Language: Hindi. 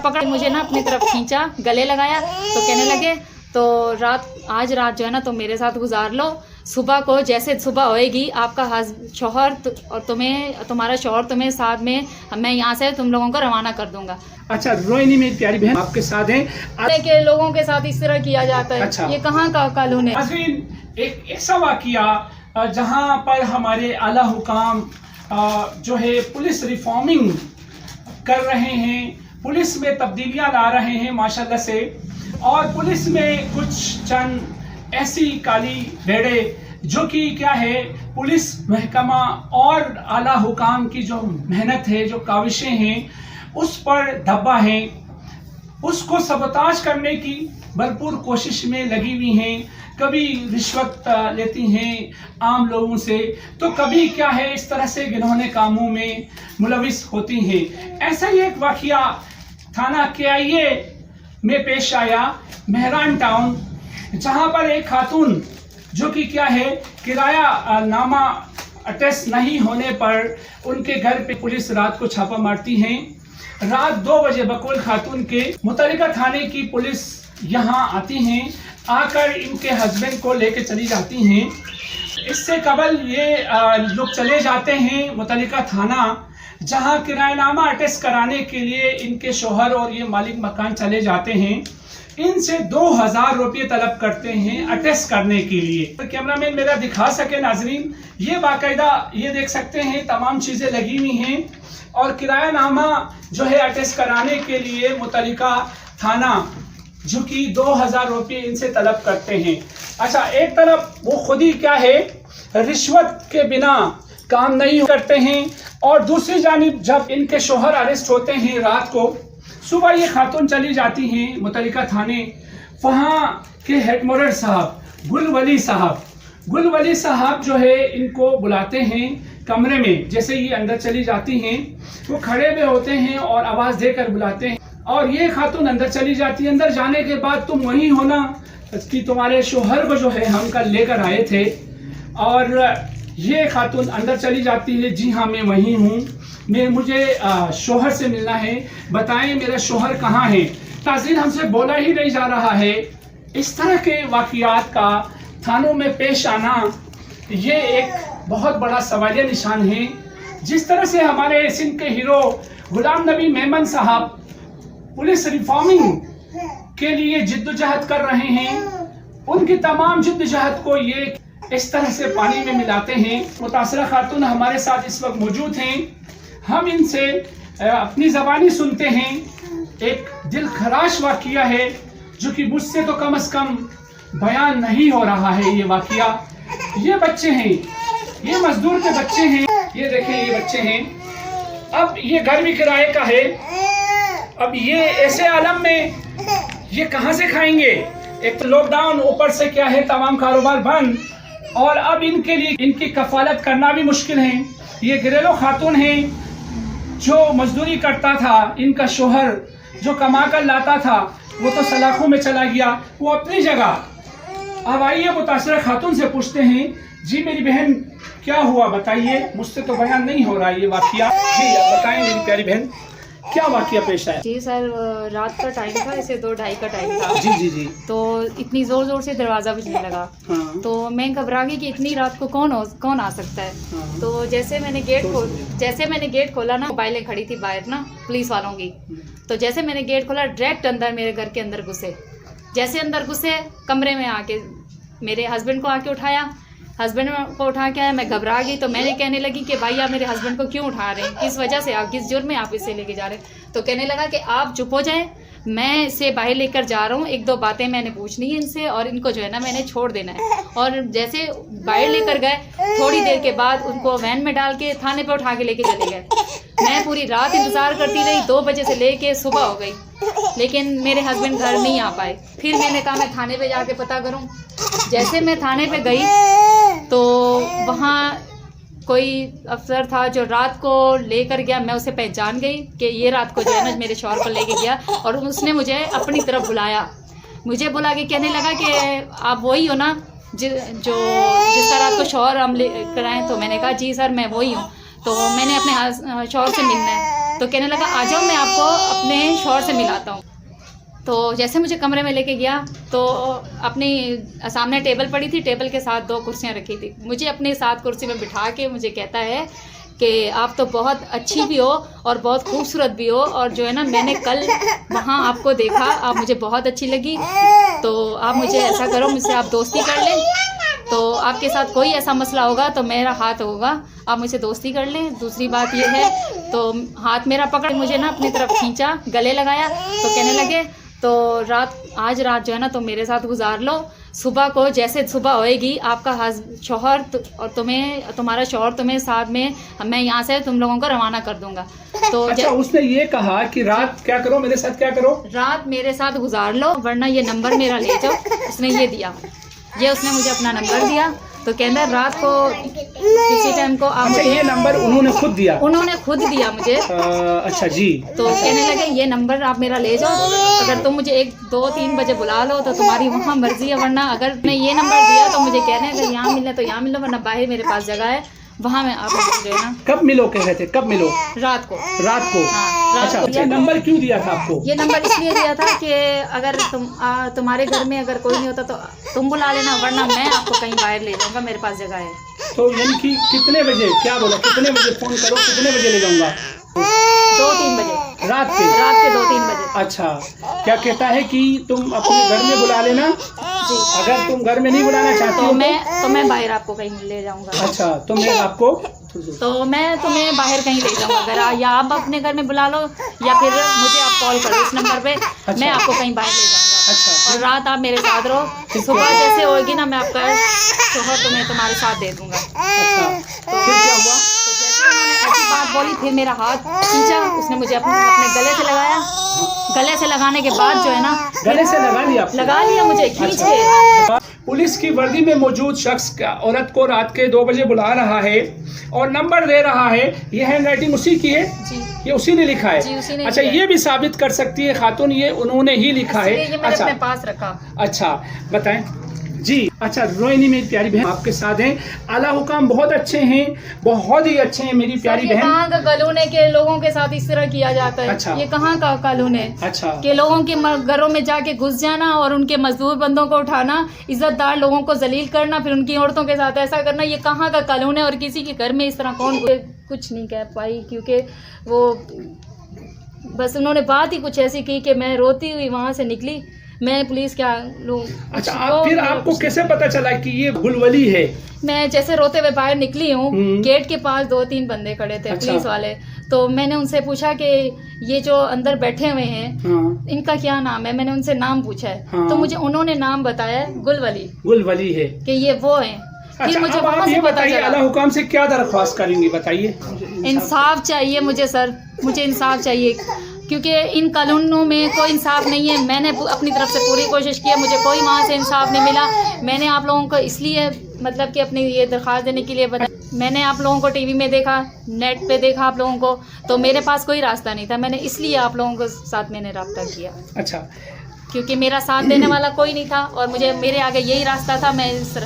पकड़ मुझे ना अपनी तरफ खींचा, गले लगाया, तो कहने लगे तो आज रात जो है ना तुम मेरे साथ गुजार लो, सुबह को जैसे सुबह होएगी आपका शौहर और तुम्हारा शौहर तुम्हें साथ में मैं यहाँ से तुम लोगों को रवाना कर दूंगा। अच्छा रोहिणी मेरी प्यारी बहन आपके साथ हैं, के लोगों के साथ इस तरह किया जाता है। अच्छा। ये कहाँ का कानून है? एक ऐसा वाकया जहाँ पर हमारे आला हुकाम जो है पुलिस रिफॉर्मिंग कर रहे हैं, पुलिस में तब्दीलियां ला रहे हैं माशाल्लाह से, और पुलिस में कुछ चंद ऐसी काली भेड़े जो कि क्या है पुलिस महकमा और आला हुकाम की जो मेहनत है, जो काविशें हैं, उस पर धब्बा है, उसको सबताज करने की भरपूर कोशिश में लगी हुई हैं। कभी रिश्वत लेती हैं आम लोगों से, तो कभी क्या है इस तरह से घिनौने कामों में मुलविस होती हैं। ऐसा ही एक वाकया थाना KIA में पेश आया, मेहरान टाउन, जहां पर एक खातून जो कि क्या है किराया नामा अटेस्ट नहीं होने पर उनके घर पे पुलिस रात को छापा मारती हैं। रात 2 बजे बकौल खातून के मुतल्लिका थाने की पुलिस यहाँ आती हैं, आकर इनके हस्बैंड को लेके चली जाती हैं। इससे कबल ये लोग चले जाते हैं मुतल्लिका थाना, जहाँ किरायानामा अटेस्ट कराने के लिए इनके शौहर और ये मालिक मकान चले जाते हैं। इनसे 2000 रुपये तलब करते हैं अटेस्ट करने के लिए। तो कैमरामैन मेरा दिखा सके नाजरीन, ये बाकायदा ये देख सकते हैं तमाम चीज़ें लगी हुई हैं, और किरायानामा जो है अटेस्ट कराने के लिए मुतल्लिका थाना जो कि 2000 रुपये इनसे तलब करते हैं। अच्छा, एक तरफ वो खुद ही क्या है रिश्वत के बिना काम नहीं करते हैं, और दूसरी जानिब जब इनके शौहर अरेस्ट होते हैं रात को, सुबह ये खातून चली जाती हैं मुतल्लिका थाने। वहाँ के हेडमोरर साहब गुलवली साहब जो है इनको बुलाते हैं कमरे में। जैसे ये अंदर चली जाती हैं, वो खड़े हुए होते हैं और आवाज़ देकर बुलाते हैं, और ये खातून अंदर चली जाती है। अंदर जाने के बाद तुम वही हो ना कि तुम्हारे शौहर को जो है हम कल लेकर आए थे, और ये खातून अंदर चली जाती है, जी हाँ मैं वही हूँ, मुझे शौहर से मिलना है, बताएं मेरा शौहर कहाँ है। ताज़ीर हमसे बोला ही नहीं जा रहा है। इस तरह के वाक़ियात का थानों में पेश आना ये एक बहुत बड़ा सवालिया निशान है। जिस तरह से हमारे सिंध के हीरो गुलाम नबी मेमन साहब पुलिस रिफॉर्मिंग के लिए जिद्दोजहद कर रहे हैं, उनकी तमाम जिद्दोजहद को ये इस तरह से पानी में मिलाते हैं। मुतासरा खातून हमारे साथ इस वक्त मौजूद हैं, हम इनसे अपनी ज़बानी सुनते हैं। एक दिल खराश वाक़िया है जो कि मुझसे तो कम से कम बयान नहीं हो रहा है। ये वाक़िया, ये बच्चे हैं, ये मजदूर के बच्चे हैं, ये देखें ये बच्चे हैं। अब ये घर भी किराए का है, अब ये ऐसे आलम में ये कहाँ से खाएंगे? एक तो लॉकडाउन, ऊपर से क्या है तमाम कारोबार बंद, और अब इनके लिए इनकी कफालत करना भी मुश्किल है। ये घरेलू खातून हैं जो मजदूरी करता था, इनका शौहर जो कमा कर लाता था वो तो सलाखों में चला गया, वो अपनी जगह। अब आइए मुतासरा खातून से पूछते हैं, जी मेरी बहन क्या हुआ बताइए, मुझसे तो बयान नहीं हो रहा ये वाक़िया। जी बताएं मेरी प्यारी बहन, क्या वाक़िया पेश आया? जी सर, रात का टाइम था, इसे 2-2:30 का टाइम था। जी। तो इतनी ज़ोर से दरवाज़ा बजने लगा। हाँ। तो मैं घबरा गई कि इतनी रात को कौन आ सकता है। हाँ। तो जैसे मैंने गेट खोला ना, मोबाइलें खड़ी थी बाहर ना पुलिस वालों की। तो जैसे मैंने गेट खोला, डायरेक्ट अंदर मेरे घर के अंदर घुसे। जैसे अंदर घुसे, कमरे में आके मेरे हस्बैंड को आके उठाया। हस्बैंड को उठा के आया, मैं घबरा गई। तो मैंने कहने लगी कि भाई आप मेरे हस्बैंड को क्यों उठा रहे हैं, किस वजह से, आप किस जुर्म में आप इसे लेके जा रहे हैं। तो कहने लगा कि आप चुप हो जाएं, मैं इसे बाहर लेकर जा रहा हूँ, 1-2 बातें मैंने पूछनी है इनसे, और इनको जो है ना मैंने छोड़ देना है। और जैसे बाहर लेकर गए, थोड़ी देर के बाद उनको वैन में डाल के थाने पर उठा के लेके चले गए। मैं पूरी रात इंतज़ार करती रही, 2 बजे से लेके सुबह हो गई, लेकिन मेरे हस्बैंड घर नहीं आ पाए। फिर मैंने कहा मैं थाने पे जाके पता करूं। जैसे मैं थाने पे गई तो वहाँ कोई अफसर था जो रात को लेकर गया, मैं उसे पहचान गई कि ये रात को जो है ना मेरे शौहर को लेके गया, और उसने मुझे अपनी तरफ बुलाया। मुझे बुला के कहने लगा कि आप वही हो ना जिस तरह को शौहर हम ले कराएँ। तो मैंने कहा जी सर मैं वही हूँ। तो मैंने अपने शौहर से मिलना है। तो कहने लगा आ जाओ, मैं आपको अपने शौहर से मिलाता हूँ। तो जैसे मुझे कमरे में लेके गया तो अपनी सामने टेबल पड़ी थी, टेबल के साथ 2 कुर्सियाँ रखी थी। मुझे अपने साथ कुर्सी में बिठा के मुझे कहता है कि आप तो बहुत अच्छी भी हो और बहुत खूबसूरत भी हो, और जो है ना मैंने कल वहाँ आपको देखा, आप मुझे बहुत अच्छी लगी, तो आप मुझे ऐसा करो, मुझसे आप दोस्ती कर लें, तो आपके साथ कोई ऐसा मसला होगा तो मेरा हाथ होगा, आप मुझसे दोस्ती कर लें। दूसरी बात ये है, तो हाथ मेरा पकड़ मुझे ना अपनी तरफ खींचा, गले लगाया, तो कहने लगे तो आज रात जो है ना तुम मेरे साथ गुजार लो, सुबह को जैसे सुबह होएगी आपका शौहर और तुम्हारा शौहर तुम्हें साथ में मैं यहाँ से तुम लोगों को रवाना कर दूंगा। तो अच्छा, उसने ये कहा कि रात क्या करो, मेरे साथ क्या करो, रात मेरे साथ गुजार लो, वरना ये नंबर मेरा ले जाओ। उसने ये दिया, ये उसने मुझे अपना नंबर दिया। तो कहना रात को किसी टाइम को आप मुझे, ये नंबर उन्होंने खुद दिया? उन्होंने खुद दिया मुझे। अच्छा जी। तो कहने लगे ये नंबर आप मेरा ले जाओ, अगर तुम मुझे 1, 2, 3 बजे बुला लो तो तुम्हारी वहाँ मर्जी है, वरना अगर मैं ये नंबर दिया तो मुझे कहना है अगर यहाँ मिलना तो यहाँ मिलो, वरना बाहर मेरे पास जगह है, वहाँ में आप जो है ना। कब मिलो कह रहे थे, कब मिलो? रात को। रात को? हाँ, अच्छा, ये नंबर क्यों दिया था आपको? ये नंबर इसलिए दिया था कि अगर तुम्हारे घर में अगर कोई नहीं होता तो तुम बुला लेना, वरना मैं आपको कहीं बाहर ले जाऊंगा, मेरे पास जगह है। तो यानी कि कितने बजे, क्या बोला, कितने बजे फोन करो, कितने बजे ले जाऊंगा? 2-3 बजे रात के 2-3 बजे। अच्छा, क्या कहता है कि तुम अपने घर में बुला लेना जी, अगर तुम घर में नहीं बुलाना चाहती हो तो मैं बाहर आपको कहीं ले जाऊंगा। अच्छा, तो मैं आपको मैं तुम्हें बाहर कहीं ले जाऊंगा, अगर या आप अपने घर में बुला लो या फिर मुझे आप कॉल करो इस नंबर पे। अच्छा, मैं आपको कहीं बाहर ले जाऊंगा। अच्छा, और रात आप मेरे साथ रहो, सुबह जैसे होगी ना मैं आपका शौहर तुम्हारे साथ दे दूंगा। अच्छा, तो फिर क्या हुआ? तो जैसे उन्होंने ऐसी बात बोली, फिर मेरा हाथ खींचा, उसने मुझे अपने गले से लगाया। गले से लगाने के बाद जो है ना, गले से लगा लिया मुझे खींच के। पुलिस की वर्दी में मौजूद शख्स औरत को रात के 2 बजे बुला रहा है और नंबर दे रहा है, ये हैंड राइटिंग उसी की है जी, ये उसी ने लिखा है जी, उसी ने। अच्छा, ये भी साबित कर सकती है खातून ये उन्होंने ही लिखा है? ये मैंने अपने पास रखा। अच्छा, बताएं जी। अच्छा, रोहिणी मेरी प्यारी बहन आपके साथ हैं, आला हुकाम बहुत अच्छे हैं, बहुत ही अच्छे हैं मेरी प्यारी बहन। कहाँ का कानून है कि लोगों के साथ इस तरह किया जाता है? अच्छा, ये कहाँ का कानून है? अच्छा, कि लोगों के घरों में जाके घुस जाना और उनके मजदूर बंदों को उठाना, इज्जतदार लोगों को जलील करना, फिर उनकी औरतों के साथ ऐसा करना, ये कहाँ का कानून है? और किसी के घर में इस तरह कौन कुछ नहीं कह पाई, क्योंकि वो बस उन्होंने बात ही कुछ ऐसी की कि मैं रोती हुई वहाँ से निकली। मैं पुलिस क्या लोग। अच्छा, फिर आपको कैसे पता चला कि ये गुलवली है? मैं जैसे रोते हुए बाहर निकली हूँ, गेट के पास 2-3 बंदे खड़े थे। अच्छा, पुलिस वाले। तो मैंने उनसे पूछा कि ये जो अंदर बैठे हुए हैं इनका क्या नाम है? मैंने उनसे नाम पूछा है। तो मुझे उन्होंने नाम बताया, गुलवली है कि ये वो है। अच्छा, फिर मुझे वहाँ से पता चला। आला हुकाम से क्या दरख्वास्त करेंगी बताइए? इंसाफ चाहिए मुझे सर, मुझे इंसाफ चाहिए, क्योंकि इन कानूनों में कोई इंसाफ नहीं है। मैंने अपनी तरफ से पूरी कोशिश की है, मुझे कोई वहाँ से इंसाफ नहीं मिला। मैंने आप लोगों को इसलिए मतलब कि अपनी ये दरख्वास्त देने के लिए बताया, मैंने आप लोगों को टीवी में देखा, नेट पे देखा आप लोगों को, तो मेरे पास कोई रास्ता नहीं था, मैंने इसलिए आप लोगों के साथ मैंने रब्ता किया। अच्छा, क्योंकि मेरा साथ देने वाला कोई नहीं था और मुझे मेरे आगे यही रास्ता था। मैं इस